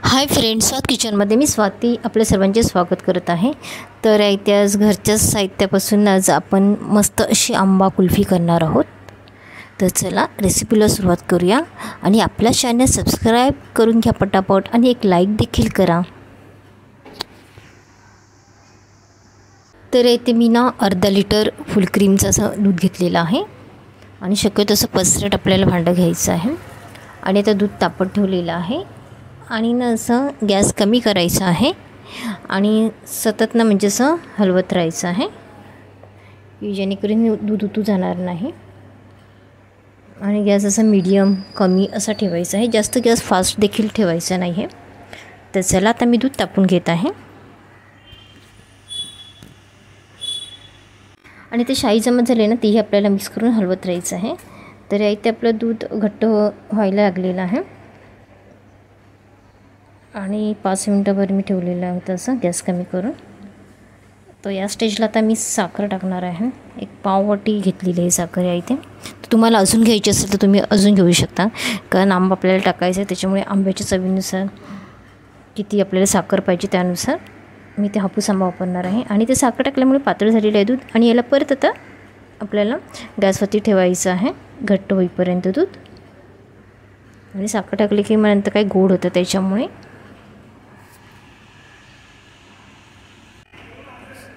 Hi friends, स्वात किचनमध्ये मी स्वाती आपल्या सर्वांचे स्वागत करत आहे। तर आज घरच्याच साहित्यापासून आज आपण मस्त अशी आंबा कुल्फी करणार आहोत। तर चला रेसिपीला सुरुवात करूया आणि आपल्या चॅनल सबस्क्राईब करून घ्या पटापट आणि एक लाईक देखील करा। तर इथे मी अर्धा लिटर फुल क्रीमचं असं दूध घेतलेलं आहे आणि शक्यतो असं पसरट आपल्याला भांडं घ्यायचं आहे आणि आता दूध तापत ठेवलेलं आहे आणि असं गॅस कमी करायचा आहे आणि सतत म्हणजे असं हलवत राहायचं आहे की जेणेकरून दूध उतू जाणार नाही। आणि गॅस असा मीडियम कमी असा ठेवायचा आहे, जास्त गॅस फास्ट देखील ठेवायचा नाही आहे। तर चला आता मी दूध तापून घेत आहे आणि ते शाई चमच झाले ना तीही आपल्याला मिक्स करून हलवत राहायचं आहे। तर इथे आपलं दूध घट्ट व्हायला लागलेलं आहे आणि 5 मिनिटांभर मी ठेवलेलं होतं असं गॅस कमी करून। तर या स्टेजला आता मी साखर टाकणार आहे, एक पाव वाटी घेतलेली आहे साखर आहे इथे। तर तुम्हाला अजून घ्यायची असेल तर तुम्ही अजून घेऊ शकता, कारण आंबा आपल्याला टाकायचं आहे त्याच्यामुळे आंब्याच्या चवीनुसार किती आपल्याला साखर पाहिजे त्यानुसार मी ते हापूस आंबा वापरणार आहे। आणि ते साखर टाकल्यामुळे पातळ झालेलं आहे दूध आणि याला परत आता आपल्याला गॅसवरती ठेवायचं आहे घट्ट होईपर्यंत दूध। आणि साखर टाकली की मग नंतर काही गोड होतं त्याच्यामुळे।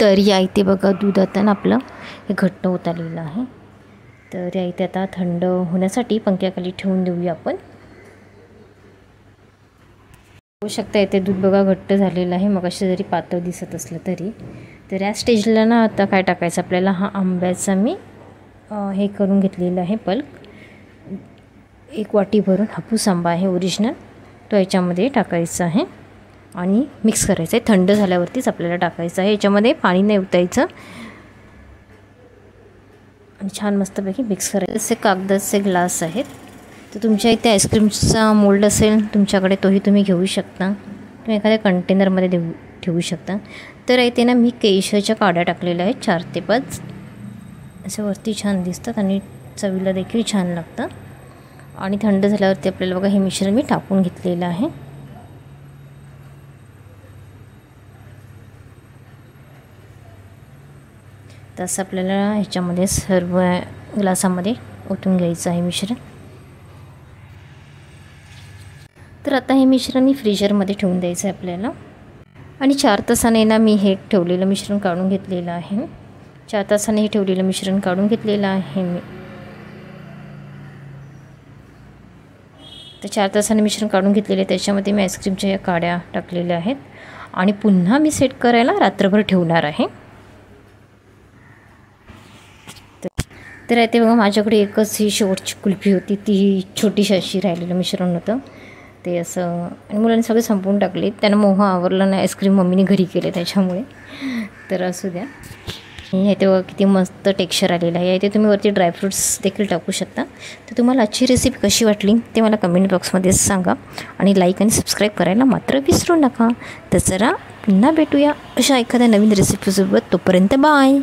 तर या इथे बघा दूध आता ना आपलं हे घट्ट होत आलेलं आहे। तर या इथे आता थंड होण्यासाठी पंख्याखाली ठेवून देऊया आपण। होऊ शकता इथे दूध बघा घट्ट झालेलं आहे, मग असे जरी पातळ दिसत असलं तरी। तर या स्टेजला ना आता काय टाकायचं आपल्याला, हा आंब्याचा मी हे करून घेतलेलं आहे पल्प, 1 वाटी भरून हापूस आंबा आहे ओरिजिनल, तो याच्यामध्ये टाकायचा आहे आणि मिक्स करायचं आहे। थंड झाल्यावरतीच आपल्याला टाकायचं आहे, याच्यामध्ये पाणी नाही ओतायचं आणि छान मस्तपैकी मिक्स करायचं। असे कागदाचे ग्लास आहेत, तर तुमच्या इथे आईस्क्रीमचा मोल्ड असेल तुमच्याकडे तोही तुम्ही घेऊ शकता किंवा एखाद्या कंटेनरमध्ये ठेवू शकता। तर इथे ना मी केशरच्या काड्या टाकलेल्या आहेत 4 ते 5, असे वरती छान दिसतात आणि चवीला देखील छान लागतं। आणि थंड झाल्यावरती आपल्याला बघा हे मिश्रण मी टाकून घेतलेलं आहे। तसं आपल्याला ह्याच्यामध्ये सर्व ग्लासामध्ये ओतून घ्यायचं आहे मिश्रण। तर आता हे मिश्रण मी फ्रीजरमध्ये ठेवून द्यायचं आहे आपल्याला। आणि 4 तासाने ना मी हे ठेवलेलं मिश्रण काढून घेतलेलं आहे, 4 तासाने हे ठेवलेलं मिश्रण काढून घेतलेलं आहे मी। तर 4 तासाने मिश्रण काढून घेतलेले, त्याच्यामध्ये मी आईस्क्रीमच्या या काड्या टाकलेल्या आहेत आणि पुन्हा मी सेट करायला रात्रभर ठेवणार आहे। तर इथे बघा माझ्याकडे एकच ही शेवटची कुल्फी होती, ती छोटीशी अशी राहिलेलं मिश्रण होतं ते असं, आणि मुलांनी सगळे संपवून टाकले, त्यांना मोह आवरला नाही, आईस्क्रीम मम्मीने घरी केले त्याच्यामुळे। तर असू द्या, हे तेव्हा किती मस्त टेक्स्चर आलेलं आहे। इथे तुम्ही वरती ड्रायफ्रूट्स देखील टाकू शकता। तर तुम्हाला आजची रेसिपी कशी वाटली ते मला कमेंट बॉक्समध्ये सांगा आणि लाईक आणि सबस्क्राईब करायला मात्र विसरू नका। तर जरा पुन्हा भेटूया अशा एखाद्या नवीन रेसिपीसोबत, तोपर्यंत बाय।